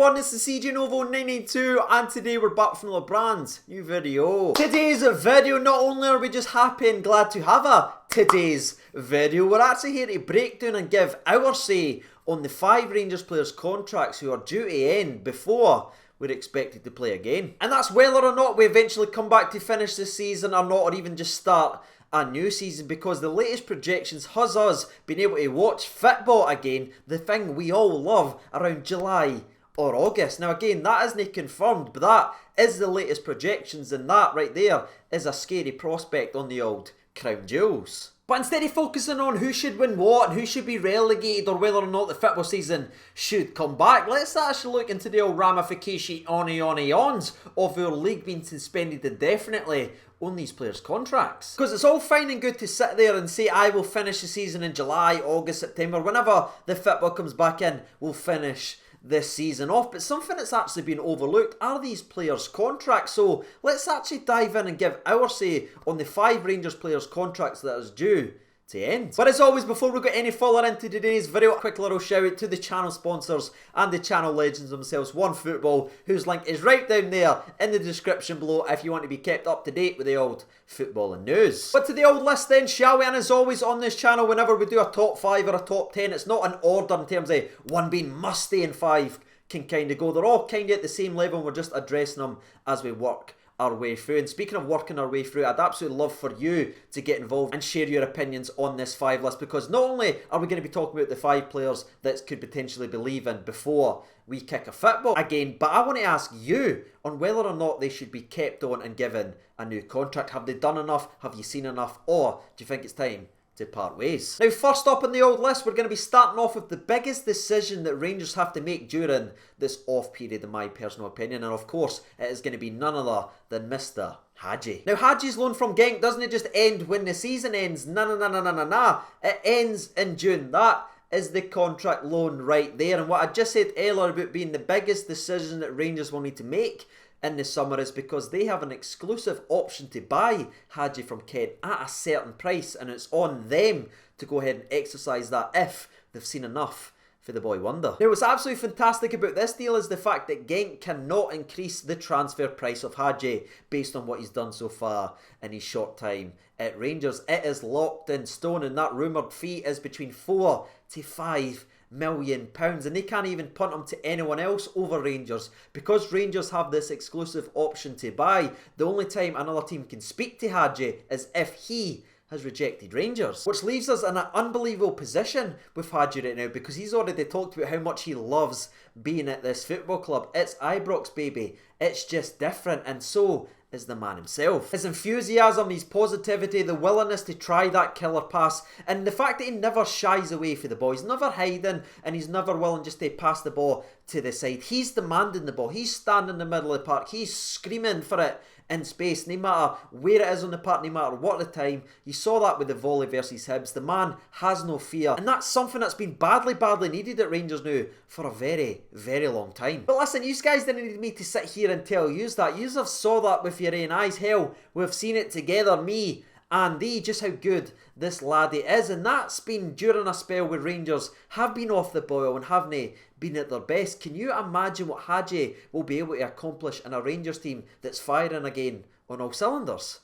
everyone, this is CJ Novo 992 and today we're back from another brand new video. Today's video, not only are we just happy and glad to have today's video, we're actually here to break down and give our say on the 5 Rangers players' contracts who are due to end before we're expected to play again. And that's whether or not we eventually come back to finish the season or not, or even just start a new season, because the latest projections has us being able to watch football again, the thing we all love, around July or August. Now again, that isn't confirmed, but that is the latest projections, and that right there is a scary prospect on the old crown jewels. But instead of focusing on who should win what and who should be relegated or whether or not the football season should come back, let's actually look into the old ramifications of our league being suspended indefinitely on these players' contracts. Because it's all fine and good to sit there and say, I will finish the season in July, August, September, whenever the football comes back in, we'll finish this season off. But something that's actually been overlooked are these players' contracts. So let's actually dive in and give our say on the 5 Rangers players' contracts that is due to end. But as always, before we get any further into today's video, a quick little shout out to the channel sponsors and the channel legends themselves, OneFootball, whose link is right down there in the description below if you want to be kept up to date with the old football and news. But to the old list then, shall we? And as always on this channel, whenever we do a top 5 or a top 10, it's not in order in terms of one being must stay and 5 can kind of go. They're all kind of at the same level and we're just addressing them as we work our way through. And speaking of working our way through, I'd absolutely love for you to get involved and share your opinions on this 5 list, because not only are we going to be talking about the 5 players that could potentially be leaving before we kick a football again, but I want to ask you on whether or not they should be kept on and given a new contract. Have they done enough? Have you seen enough? Or do you think it's time to part ways? Now, first up on the old list, we're going to be starting off with the biggest decision that Rangers have to make during this off period, in my personal opinion, and of course it is going to be none other than Mr. Hagi. Now, Hagi's loan from Genk doesn't just end when the season ends. Nah. It ends in June. That is the contract loan right there. And what I just said earlier about being the biggest decision that Rangers will need to make in the summer is because they have an exclusive option to buy Hagi from Kent at a certain price, and it's on them to go ahead and exercise that if they've seen enough for the boy wonder. Now, what's absolutely fantastic about this deal is the fact that Genk cannot increase the transfer price of Hagi based on what he's done so far in his short time at Rangers. It is locked in stone, and that rumoured fee is between £4 to £5 million, and they can't even punt him to anyone else over Rangers, because Rangers have this exclusive option to buy. The only time another team can speak to Hagi is if he has rejected Rangers, which leaves us in an unbelievable position with Hagi right now, because he's already talked about how much he loves being at this football club. It's Ibrox, baby. It's just different, and so is the man himself. His enthusiasm, his positivity, the willingness to try that killer pass, and the fact that he never shies away for the ball. He's never hiding, and he's never willing just to pass the ball to the side. He's demanding the ball. He's standing in the middle of the park. He's screaming for it in space, no matter where it is on the park, no matter what the time. You saw that with the volley versus Hibs. The man has no fear, and that's something that's been badly needed at Rangers now for a very long time. But listen, you guys didn't need me to sit here and tell you that. You have saw that with your own eyes. Hell, we've seen it together, me and thee, just how good this laddie is, and that's been during a spell where Rangers have been off the boil and haven't been at their best. Can you imagine what Hagi will be able to accomplish in a Rangers team that's firing again on all cylinders?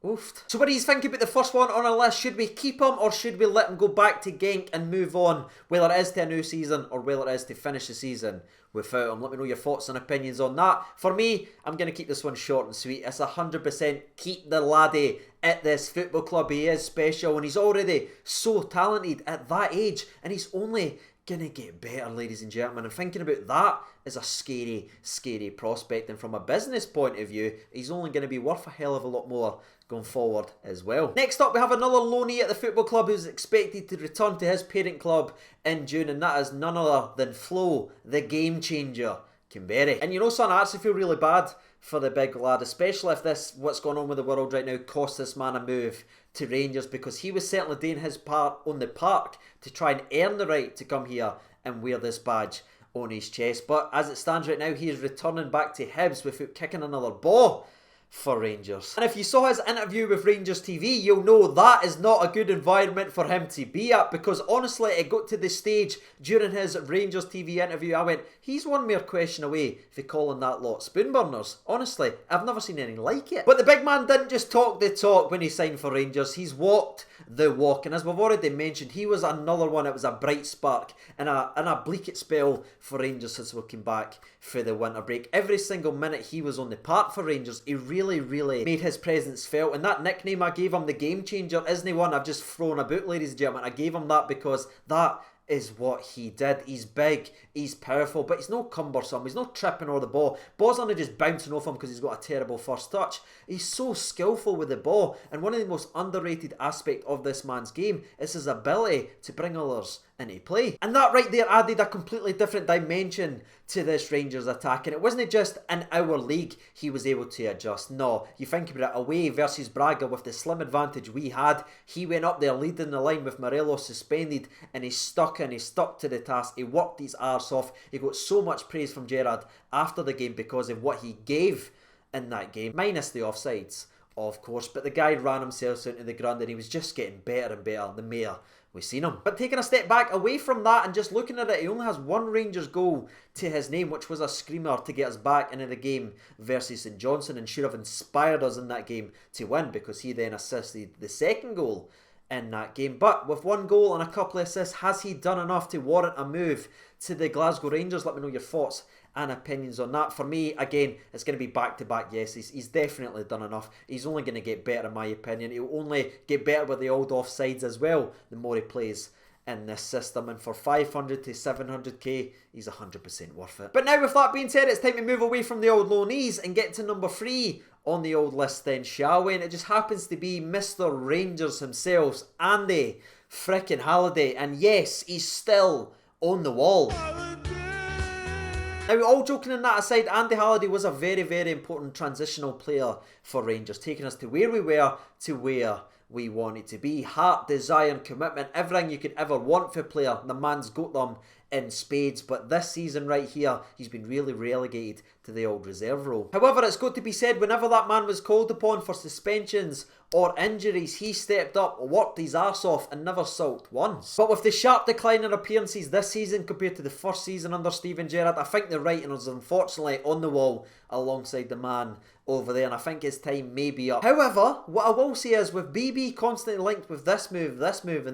Oofed. So what do you think about the first one on our list? Should we keep him or should we let him go back to Genk and move on, whether it is to a new season or whether it is to finish the season without him? Let me know your thoughts and opinions on that. For me, I'm going to keep this one short and sweet. It's 100% keep the laddie at this football club. He is special and he's already so talented at that age, and he's only going to get better, ladies and gentlemen. And thinking about that is a scary prospect, and from a business point of view, he's only going to be worth a hell of a lot more going forward as well. Next up, we have another loanee at the football club who's expected to return to his parent club in June, and that is none other than Flo, the game changer, Kamberi. And you know, son, I actually feel really bad for the big lad, especially if this, what's going on with the world right now, cost this man a move to Rangers, because he was certainly doing his part on the park to try and earn the right to come here and wear this badge on his chest. But as it stands right now, he is returning back to Hibs without kicking another ball for Rangers. And if you saw his interview with Rangers TV, you'll know that is not a good environment for him to be at, because honestly it got to the stage during his Rangers TV interview I went, he's one mere question away for calling that lot spoonburners. Honestly, I've never seen anything like it. But the big man didn't just talk the talk when he signed for Rangers, he's walked the walk, and as we've already mentioned, he was another one. It was a bright spark and a bleak spell for Rangers since we came back for the winter break. Every single minute he was on the park for Rangers, he really made his presence felt, and that nickname I gave him, the game changer, isn't one I've just thrown about, ladies and gentlemen. I gave him that because that is what he did. He's big, he's powerful, but he's not cumbersome, he's not tripping over the ball. Ball's only just bouncing off him because he's got a terrible first touch. He's so skillful with the ball, and one of the most underrated aspects of this man's game is his ability to bring others into play. And that right there added a completely different dimension to this Rangers attack, and it wasn't just in our league he was able to adjust. No, you think about it, away versus Braga with the slim advantage we had, he went up there leading the line with Morelos suspended, and he stuck to the task. He worked his arse off. He got so much praise from Gerrard after the game because of what he gave in that game, minus the offsides of course, but the guy ran himself into the ground and he was just getting better and better the more we've seen him. But taking a step back away from that and just looking at it, he only has one Rangers goal to his name, which was a screamer to get us back into the game versus St Johnstone, and should have inspired us in that game to win, because he then assisted the second goal in that game. But with one goal and a couple of assists, has he done enough to warrant a move to the Glasgow Rangers? Let me know your thoughts and opinions on that. For me, again, it's going to be back-to-back yeses. He's definitely done enough. He's only going to get better in my opinion. He'll only get better with the old offsides as well the more he plays in this system, and for 500 to 700k, he's 100% worth it. But now with that being said, it's time to move away from the old loanees and get to number 3 on the old list then, shall we? And it just happens to be Mr. Rangers himself, Andy frickin' Halliday, and yes, he's still on the wall. Now, all joking and that aside, Andy Halliday was a very important transitional player for Rangers, taking us to where we were to where we wanted to be. Heart, desire and commitment, everything you could ever want for a player, the man's got them in spades. But this season right here, he's been really relegated to the old reserve role. However, it's got to be said, whenever that man was called upon for suspensions or injuries, he stepped up, worked his arse off and never sulked once. But with the sharp decline in appearances this season compared to the first season under Steven Gerrard, I think the writing was unfortunately on the wall alongside the man over there, and I think his time may be up. However, what I will say is, with BB constantly linked with this move and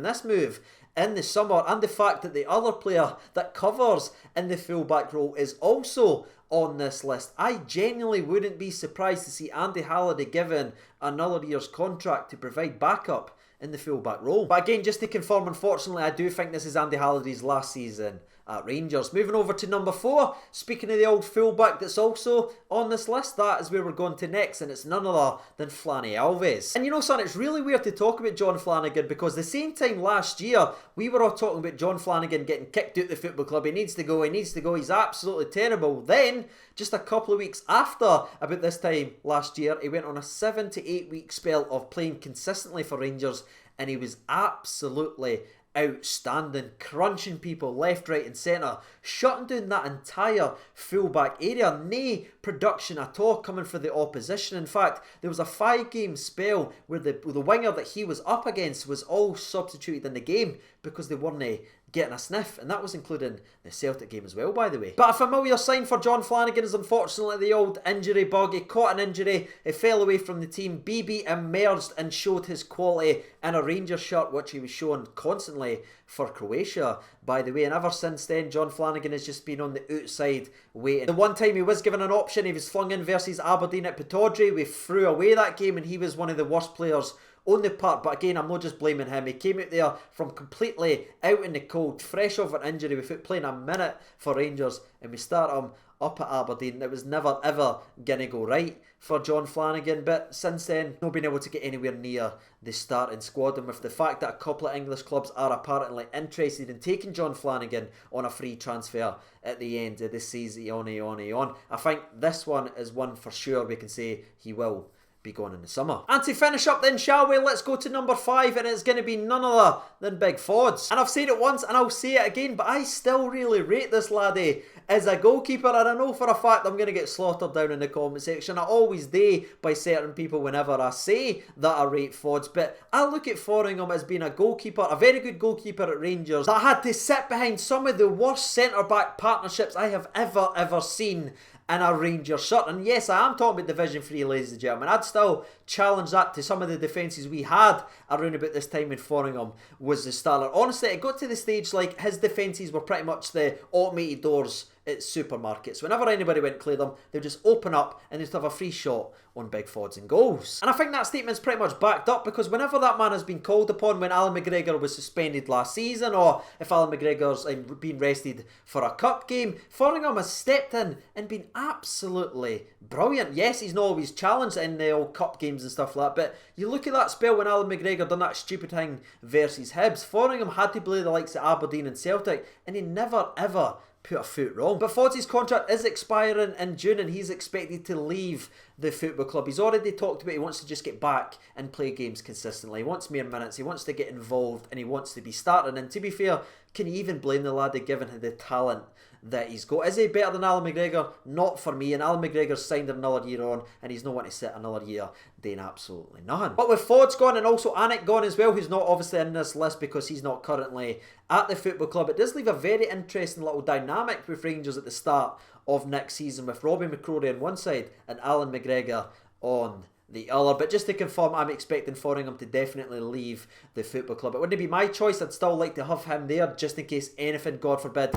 this move in the summer, and the fact that the other player that covers in the fullback role is also on this list, I genuinely wouldn't be surprised to see Andy Halliday given another year's contract to provide backup in the fullback role. But again, just to confirm, unfortunately, I do think this is Andy Halliday's last season at Rangers. Moving over to number 4, speaking of the old fullback that's also on this list, that is where we're going to next, and it's none other than Flanny Alves. And you know, son, it's really weird to talk about John Flanagan, because the same time last year, we were all talking about John Flanagan getting kicked out the football club. He needs to go, he's absolutely terrible. Then, just a couple of weeks after, about this time last year, he went on a 7 to 8 week spell of playing consistently for Rangers, and he was absolutely outstanding, crunching people left, right and centre, shutting down that entire fullback area. No production at all coming for the opposition. In fact, there was a 5-game spell where the winger that he was up against was all substituted in the game because they weren't getting a sniff, and that was including the Celtic game as well, by the way. But a familiar sign for John Flanagan is unfortunately the old injury bug. He caught an injury, he fell away from the team. BB emerged and showed his quality in a Rangers shirt, which he was showing constantly for Croatia, by the way, and ever since then John Flanagan has just been on the outside waiting. The one time he was given an option, he was flung in versus Aberdeen at Pittodrie. We threw away that game and he was one of the worst players on the park, but again, I'm not just blaming him. He came out there from completely out in the cold, fresh off an injury, without playing a minute for Rangers, and we start him up at Aberdeen. It was never ever going to go right for John Flanagan, but since then, not been able to get anywhere near the starting squad, and with the fact that a couple of English clubs are apparently interested in taking John Flanagan on a free transfer at the end of the season, I think this one is one for sure we can say he will be gone in the summer. And to finish up then, shall we, let's go to number 5, and it's going to be none other than Big Fods. And I've said it once and I'll say it again, but I still really rate this laddie as a goalkeeper, and I know for a fact I'm going to get slaughtered down in the comment section. I always do by certain people whenever I say that I rate Fods, but I look at Foderingham as being a goalkeeper, a very good goalkeeper at Rangers, that had to sit behind some of the worst centre-back partnerships I have ever seen in a Rangers shirt. And yes, I am talking about Division 3, ladies and gentlemen. I'd still challenge that to some of the defences we had around about this time when Foderingham was the starter. Honestly, it got to the stage like his defences were pretty much the automated doors at supermarkets. Whenever anybody went to clear them, they'd just open up and they'd have a free shot on Big Fods and goals. And I think that statement's pretty much backed up, because whenever that man has been called upon, when Alan McGregor was suspended last season, or if Alan McGregor's been rested for a cup game, Foderingham has stepped in and been absolutely brilliant. Yes, he's not always challenged in the old cup games and stuff like that, but you look at that spell when Alan McGregor done that stupid thing versus Hibs, Foderingham had to play the likes of Aberdeen and Celtic, and he never ever put a foot wrong. But Fods' contract is expiring in June, and he's expected to leave the football club. He's already talked about he wants to just get back and play games consistently. He wants more minutes, he wants to get involved, and he wants to be starting. And to be fair, can you even blame the laddie given the talent that he's got? Is he better than Alan McGregor? Not for me, and Alan McGregor's signed another year on, and he's not wanting to sit another year doing absolutely nothing. But with Fods gone and also Anik gone as well, who's not obviously in this list because he's not currently at the football club, it does leave a very interesting little dynamic with Rangers at the start of next season, with Robbie McCrory on one side and Alan McGregor on the other. But just to confirm, I'm expecting Foderingham to definitely leave the football club. It wouldn't be my choice. I'd still like to have him there just in case anything, God forbid,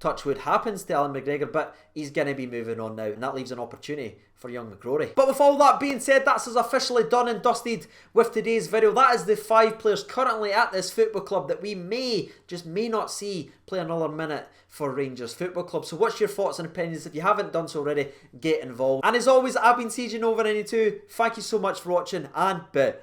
touchwood, happens to Alan McGregor, but he's going to be moving on now, and that leaves an opportunity for young McCrory. But with all that being said, that's us officially done and dusted with today's video. That is the 5 players currently at this football club that we may not see play another minute for Rangers Football Club. So what's your thoughts and opinions? If you haven't done so already, get involved. And as always, I've been CJ Nova92. Thank you so much for watching, and bye.